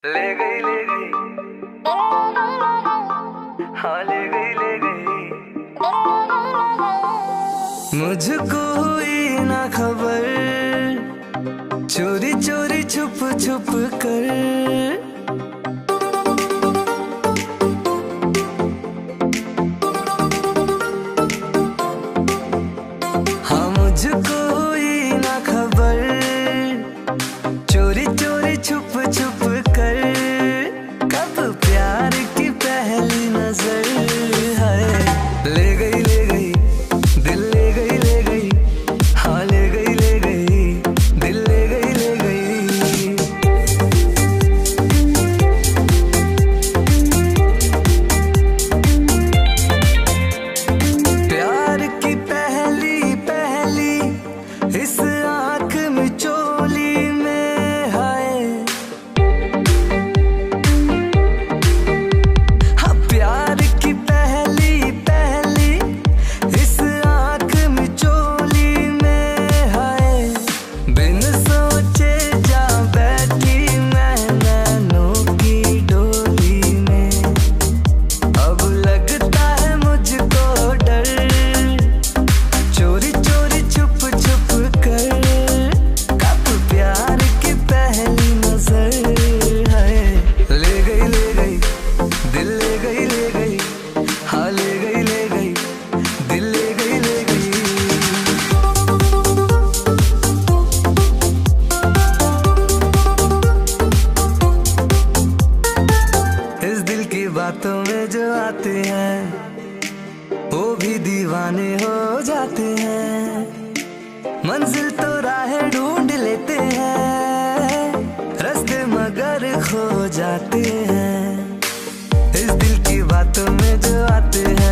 ले गई हाँ ले गई मुझको हुई ना खबर, चोरी चोरी छुप छुप कर हाँ मुझको हुई ना खबर, चोरी चोरी छुप छुप कर कब प्यार की पहली नजर है। ले गई दिल ले गई हाँ ले गई दिल ले गई प्यार की पहली पहली इस आँख में चोली में हाय, हाँ प्यार की पहली पहली इस आँख में चोली में हाय, बिन सोचे जा बैठी मैं नैनों की डोली में। अब लगता है मुझको डर, चोरी चोरी छुप छुप कर कब प्यार की पहली नजर है। ले गई दिल ले गई हाँ ले गई दिल ले गई इस दिल की बातों में जो आते हैं वो भी दीवाने हो जाते हैं, मंजिल तो राहें ढूंढ लेते हैं, रास्ते मगर खो जाते हैं। इस दिल की बातों में जो आते हैं